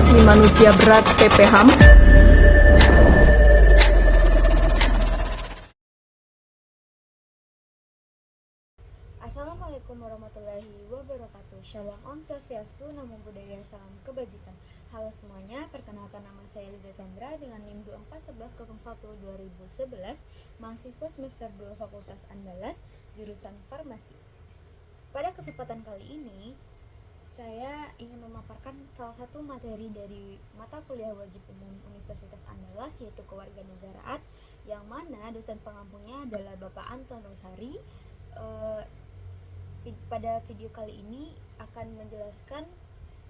Asasi Manusia Berat (PPHAM). Assalamualaikum warahmatullahi wabarakatuh. Shalom Om Swastiastu, Namo Buddhaya, salam kebajikan. Halo semuanya, perkenalkan nama saya Liza Chandra dengan NIM 241101-2011, mahasiswa semester 2 Fakultas Andalas, jurusan Farmasi. Pada kesempatan kali ini, saya ingin memaparkan salah satu materi dari mata kuliah wajib umum Universitas Andalas, yaitu Kewarganegaraan, yang mana dosen pengampunya adalah Bapak Anton Rosari. Pada video kali ini akan menjelaskan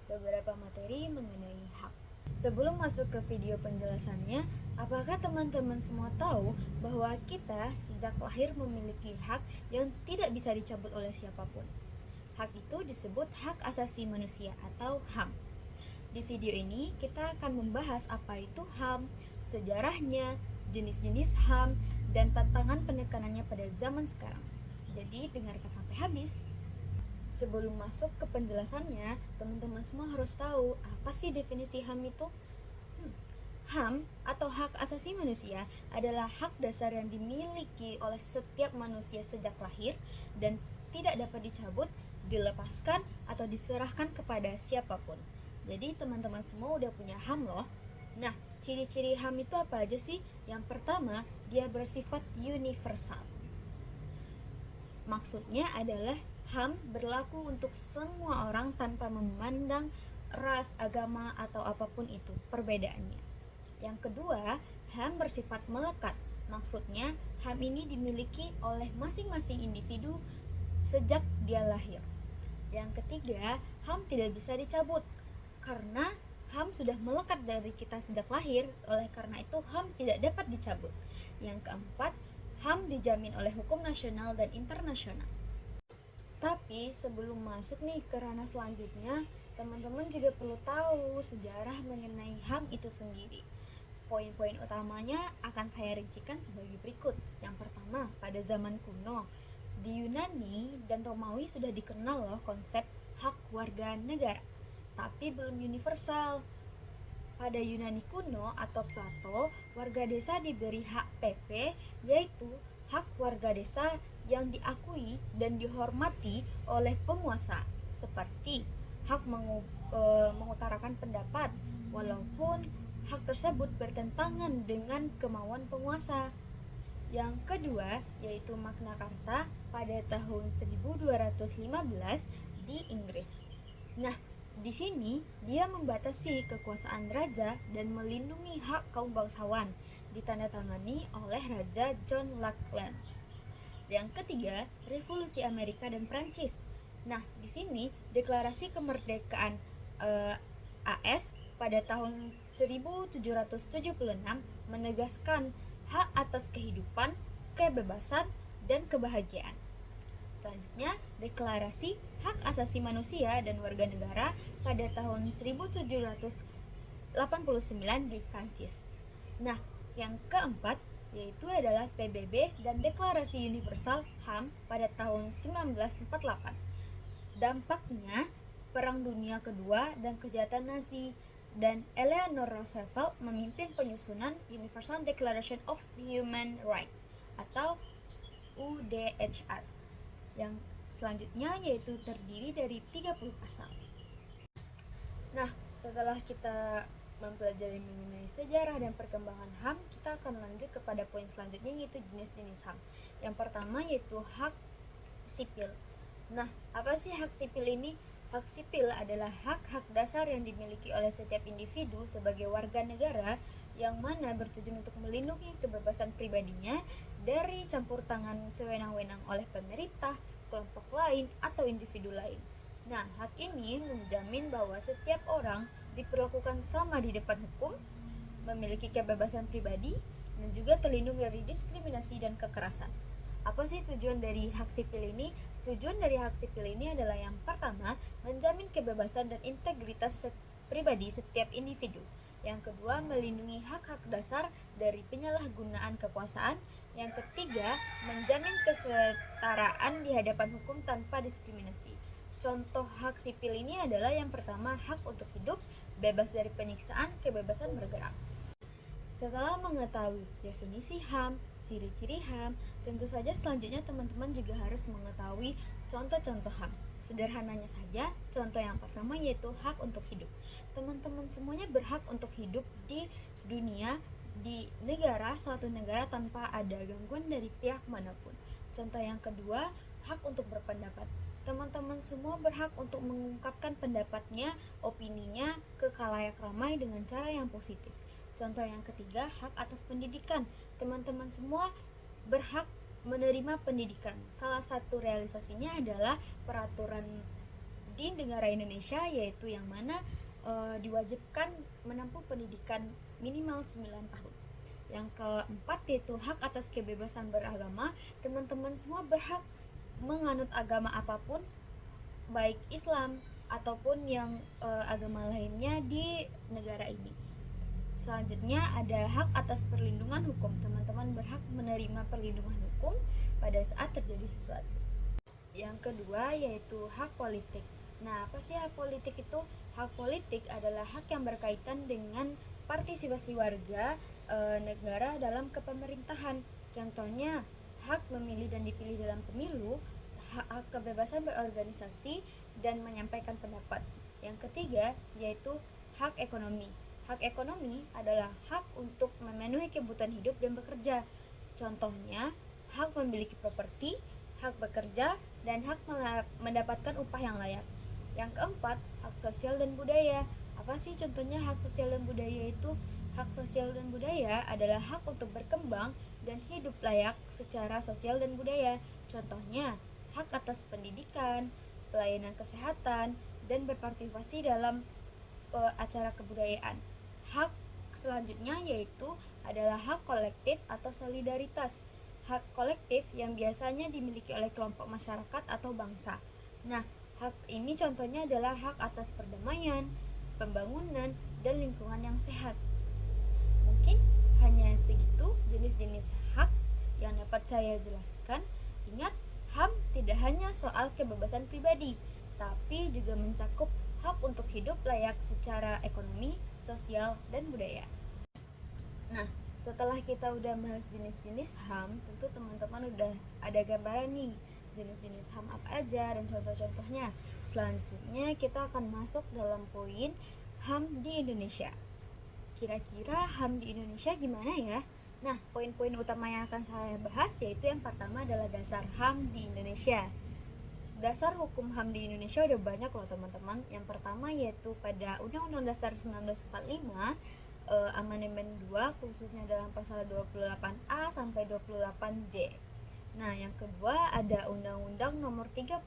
beberapa materi mengenai hak. Sebelum masuk ke video penjelasannya, apakah teman-teman semua tahu bahwa kita sejak lahir memiliki hak yang tidak bisa dicabut oleh siapapun? Hak itu disebut hak asasi manusia atau HAM. Di video ini kita akan membahas apa itu HAM, sejarahnya, jenis-jenis HAM, dan tantangan penekanannya pada zaman sekarang. Jadi dengarkan sampai habis. Sebelum masuk ke penjelasannya, teman-teman semua harus tahu apa sih definisi HAM itu? HAM atau hak asasi manusia adalah hak dasar yang dimiliki oleh setiap manusia sejak lahir dan tidak dapat dicabut, dilepaskan, atau diserahkan kepada siapapun. Jadi teman-teman semua udah punya HAM loh. Nah, ciri-ciri HAM itu apa aja sih? Yang pertama, dia bersifat universal. Maksudnya adalah HAM berlaku untuk semua orang tanpa memandang ras, agama, atau apapun itu perbedaannya. Yang kedua, HAM bersifat melekat. Maksudnya, HAM ini dimiliki oleh masing-masing individu sejak dia lahir. Yang ketiga, HAM tidak bisa dicabut karena HAM sudah melekat dari kita sejak lahir, oleh karena itu HAM tidak dapat dicabut. Yang keempat, HAM dijamin oleh hukum nasional dan internasional. Tapi sebelum masuk nih ke ranah selanjutnya, teman-teman juga perlu tahu sejarah mengenai HAM itu sendiri. Poin-poin utamanya akan saya rincikan sebagai berikut. Yang pertama, pada zaman kuno, di Yunani dan Romawi sudah dikenal loh konsep hak warga negara, tapi belum universal. Pada Yunani kuno atau Plato, warga desa diberi hak PP, yaitu hak warga desa yang diakui dan dihormati oleh penguasa, seperti hak mengutarakan pendapat, walaupun hak tersebut bertentangan dengan kemauan penguasa. Yang kedua, yaitu Magna Carta pada tahun 1215 di Inggris. Nah, di sini dia membatasi kekuasaan raja dan melindungi hak kaum bangsawan, ditandatangani oleh Raja John Lackland. Yang ketiga, Revolusi Amerika dan Prancis. Nah, di sini deklarasi kemerdekaan AS pada tahun 1776 menegaskan hak atas kehidupan, kebebasan, dan kebahagiaan. Selanjutnya, Deklarasi Hak Asasi Manusia dan Warga Negara pada tahun 1789 di Prancis. Nah, yang keempat yaitu adalah PBB dan Deklarasi Universal HAM pada tahun 1948. Dampaknya, Perang Dunia Kedua dan kejahatan Nazi, dan Eleanor Roosevelt memimpin penyusunan Universal Declaration of Human Rights atau UDHR. Yang selanjutnya yaitu terdiri dari 30 pasal. Nah, setelah kita mempelajari mengenai sejarah dan perkembangan HAM, kita akan lanjut kepada poin selanjutnya, yaitu jenis-jenis HAM. Yang pertama yaitu hak sipil. Nah, apa sih hak sipil ini? Hak sipil adalah hak-hak dasar yang dimiliki oleh setiap individu sebagai warga negara, yang mana bertujuan untuk melindungi kebebasan pribadinya dari campur tangan sewenang-wenang oleh pemerintah, kelompok lain, atau individu lain. Nah, hak ini menjamin bahwa setiap orang diperlakukan sama di depan hukum, memiliki kebebasan pribadi, dan juga terlindung dari diskriminasi dan kekerasan. Apa sih tujuan dari hak sipil ini? Tujuan dari hak sipil ini adalah yang pertama, menjamin kebebasan dan integritas pribadi setiap individu. Yang kedua, melindungi hak-hak dasar dari penyalahgunaan kekuasaan. Yang ketiga, menjamin kesetaraan di hadapan hukum tanpa diskriminasi. Contoh hak sipil ini adalah yang pertama, hak untuk hidup, bebas dari penyiksaan, kebebasan bergerak. Setelah mengetahui definisi HAM, ciri-ciri HAM, tentu saja selanjutnya teman-teman juga harus mengetahui contoh-contoh HAM. Sederhananya saja, contoh yang pertama yaitu hak untuk hidup. Teman-teman semuanya berhak untuk hidup di dunia, di suatu negara tanpa ada gangguan dari pihak manapun. Contoh yang kedua, hak untuk berpendapat. Teman-teman semua berhak untuk mengungkapkan pendapatnya, opininya ke khalayak ramai dengan cara yang positif. Contoh yang ketiga, hak atas pendidikan. Teman-teman semua berhak menerima pendidikan. Salah satu realisasinya adalah peraturan di negara Indonesia, yaitu yang mana diwajibkan menempuh pendidikan minimal 9 tahun. Yang keempat yaitu hak atas kebebasan beragama. Teman-teman semua berhak menganut agama apapun, baik Islam ataupun yang agama lainnya di negara ini. Selanjutnya ada hak atas perlindungan hukum. Teman-teman berhak menerima perlindungan hukum pada saat terjadi sesuatu. Yang kedua yaitu hak politik. Nah, apa sih hak politik itu? Hak politik adalah hak yang berkaitan dengan partisipasi warga negara dalam kepemerintahan. Contohnya, hak memilih dan dipilih dalam pemilu, hak kebebasan berorganisasi dan menyampaikan pendapat. Yang ketiga yaitu hak ekonomi. Hak ekonomi adalah hak untuk memenuhi kebutuhan hidup dan bekerja. Contohnya, hak memiliki properti, hak bekerja, dan hak mendapatkan upah yang layak. Yang keempat, hak sosial dan budaya. Apa sih contohnya hak sosial dan budaya itu? Hak sosial dan budaya adalah hak untuk berkembang dan hidup layak secara sosial dan budaya. Contohnya, hak atas pendidikan, pelayanan kesehatan, dan berpartisipasi dalam acara kebudayaan. Hak selanjutnya yaitu adalah hak kolektif atau solidaritas. Hak kolektif yang biasanya dimiliki oleh kelompok masyarakat atau bangsa. Nah, hak ini contohnya adalah hak atas perdamaian, pembangunan, dan lingkungan yang sehat. Mungkin hanya segitu jenis-jenis hak yang dapat saya jelaskan. Ingat, HAM tidak hanya soal kebebasan pribadi, tapi juga mencakup hak untuk hidup layak secara ekonomi, sosial, dan budaya. Nah, setelah kita udah bahas jenis-jenis HAM, tentu teman-teman udah ada gambaran nih jenis-jenis HAM apa aja dan contoh-contohnya. Selanjutnya kita akan masuk dalam poin HAM di Indonesia. Kira-kira HAM di Indonesia gimana ya? Nah, poin-poin utama yang akan saya bahas yaitu yang pertama adalah dasar HAM di Indonesia. Dasar hukum HAM di Indonesia udah banyak loh teman-teman. Yang pertama yaitu pada Undang-Undang Dasar 1945 Amandemen 2 khususnya dalam pasal 28A sampai 28J. Nah, yang kedua ada Undang-Undang Nomor 39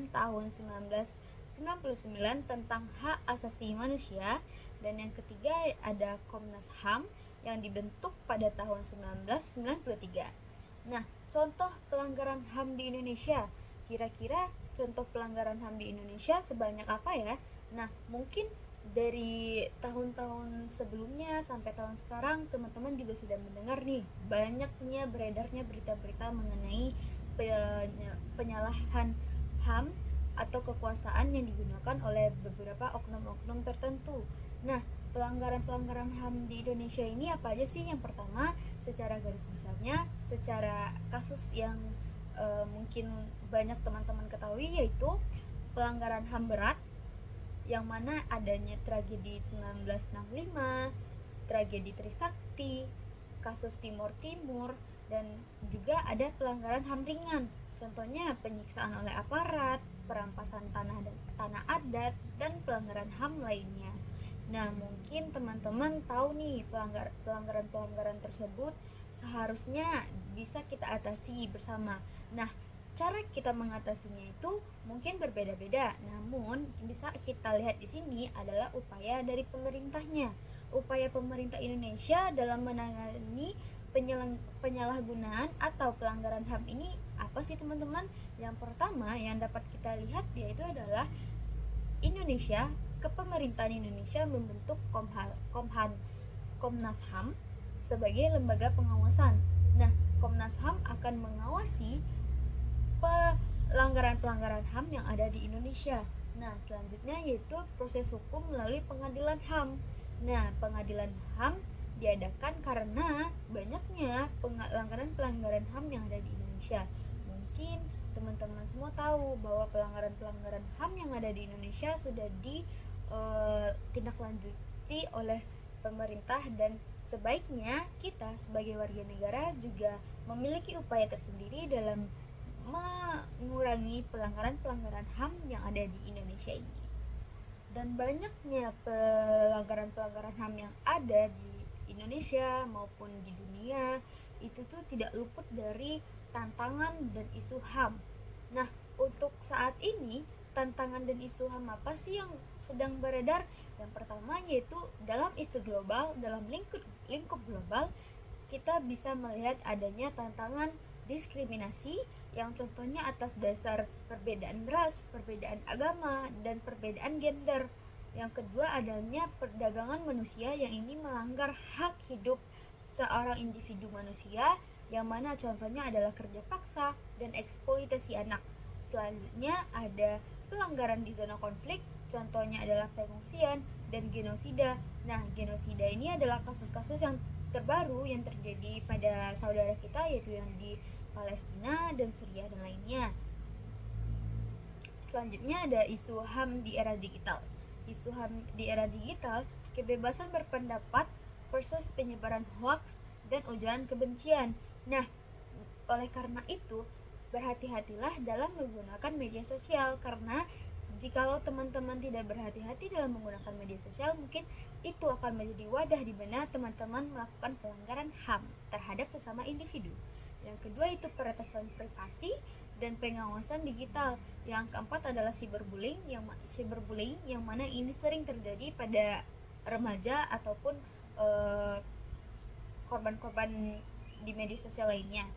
Tahun 1999 tentang Hak Asasi Manusia, dan yang ketiga ada Komnas HAM yang dibentuk pada tahun 1993. Nah, contoh pelanggaran HAM di Indonesia. Kira-kira contoh pelanggaran HAM di Indonesia sebanyak apa ya? Nah, mungkin dari tahun-tahun sebelumnya sampai tahun sekarang teman-teman juga sudah mendengar nih banyaknya beredarnya berita-berita mengenai penyalahan HAM atau kekuasaan yang digunakan oleh beberapa oknum-oknum tertentu. Nah, pelanggaran-pelanggaran HAM di Indonesia ini apa aja sih? Yang pertama, secara garis besarnya, secara kasus yang mungkin banyak teman-teman ketahui yaitu pelanggaran HAM berat, yang mana adanya tragedi 1965, tragedi Trisakti, kasus Timur Timur, dan juga ada pelanggaran HAM ringan. Contohnya penyiksaan oleh aparat, perampasan tanah adat, dan pelanggaran HAM lainnya. Nah, mungkin teman-teman tahu nih pelanggaran-pelanggaran tersebut seharusnya bisa kita atasi bersama. Nah, cara kita mengatasinya itu mungkin berbeda-beda, namun bisa kita lihat di sini adalah upaya dari pemerintahnya. Upaya pemerintah Indonesia dalam menangani penyalahgunaan atau pelanggaran HAM ini apa sih teman-teman? Yang pertama yang dapat kita lihat yaitu adalah Kepemerintahan Indonesia membentuk Komnas HAM sebagai lembaga pengawasan. Nah, Komnas HAM akan mengawasi pelanggaran-pelanggaran HAM yang ada di Indonesia. Nah, selanjutnya yaitu proses hukum melalui pengadilan HAM. Nah, pengadilan HAM diadakan karena banyaknya pelanggaran-pelanggaran HAM yang ada di Indonesia. Mungkin teman-teman semua tahu bahwa pelanggaran-pelanggaran HAM yang ada di Indonesia sudah ditindaklanjuti oleh pemerintah, dan sebaiknya kita sebagai warga negara juga memiliki upaya tersendiri dalam mengurangi pelanggaran-pelanggaran HAM yang ada di Indonesia ini. Dan banyaknya pelanggaran-pelanggaran HAM yang ada di Indonesia maupun di dunia itu tuh tidak luput dari tantangan dan isu HAM. Nah, untuk saat ini tantangan dan isu HAM apa sih yang sedang beredar? Yang pertama yaitu dalam isu global, dalam lingkup global, kita bisa melihat adanya tantangan diskriminasi yang contohnya atas dasar perbedaan ras, perbedaan agama, dan perbedaan gender. Yang kedua adanya perdagangan manusia yang ini melanggar hak hidup seorang individu manusia, yang mana contohnya adalah kerja paksa dan eksploitasi anak. Selanjutnya ada pelanggaran di zona konflik, contohnya adalah pengungsian dan genosida. Nah, genosida ini adalah kasus-kasus yang terbaru yang terjadi pada saudara kita, yaitu yang di Palestina dan Suriah dan lainnya. Selanjutnya ada isu HAM di era digital. Isu HAM di era digital, kebebasan berpendapat versus penyebaran hoaks dan ujaran kebencian. Nah, oleh karena itu, berhati-hatilah dalam menggunakan media sosial, karena jikalau teman-teman tidak berhati-hati dalam menggunakan media sosial, mungkin itu akan menjadi wadah di mana teman-teman melakukan pelanggaran HAM terhadap sesama individu. Yang kedua itu peretasan privasi dan pengawasan digital. Yang keempat adalah cyberbullying yang mana ini sering terjadi pada remaja ataupun korban-korban di media sosial lainnya.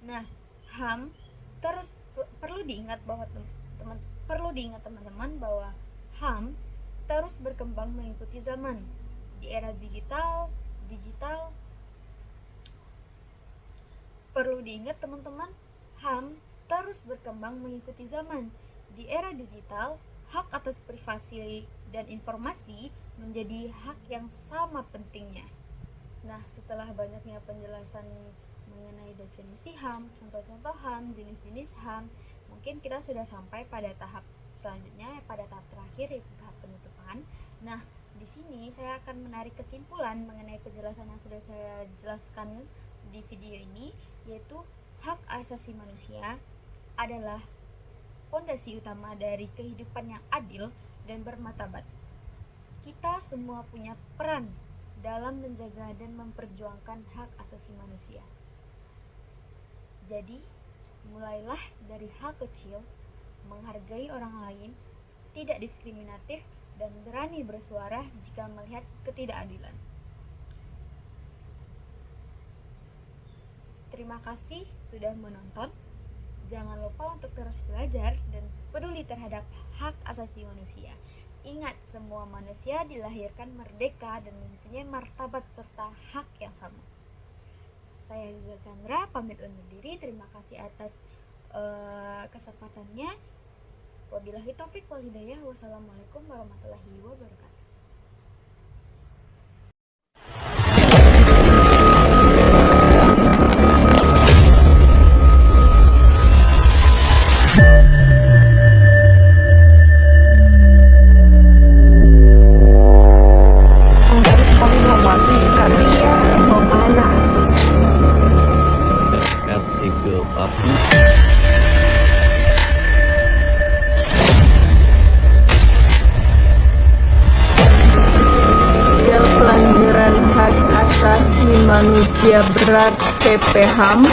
Nah, HAM terus perlu diingat teman-teman bahwa HAM terus berkembang mengikuti zaman. Di era digital perlu diingat teman-teman, HAM terus berkembang mengikuti zaman. Di era digital, hak atas privasi dan informasi menjadi hak yang sama pentingnya. Nah, setelah banyaknya penjelasan mengenai definisi HAM, contoh-contoh HAM, jenis-jenis HAM, mungkin kita sudah sampai pada tahap selanjutnya, pada tahap terakhir, yaitu tahap penutupan. Nah, di sini saya akan menarik kesimpulan mengenai penjelasan yang sudah saya jelaskan di video ini, yaitu hak asasi manusia adalah fondasi utama dari kehidupan yang adil dan bermartabat. Kita semua punya peran dalam menjaga dan memperjuangkan hak asasi manusia. Jadi, mulailah dari hal kecil, menghargai orang lain, tidak diskriminatif, dan berani bersuara jika melihat ketidakadilan. Terima kasih sudah menonton. Jangan lupa untuk terus belajar dan peduli terhadap hak asasi manusia. Ingat, semua manusia dilahirkan merdeka dan mempunyai martabat serta hak yang sama. Saya Liza Chandra, pamit undur diri. Terima kasih atas kesempatannya. Wabillahi taufik wal hidayah. Wassalamualaikum warahmatullahi wabarakatuh. Pelanggaran hak asasi manusia berat TPHAM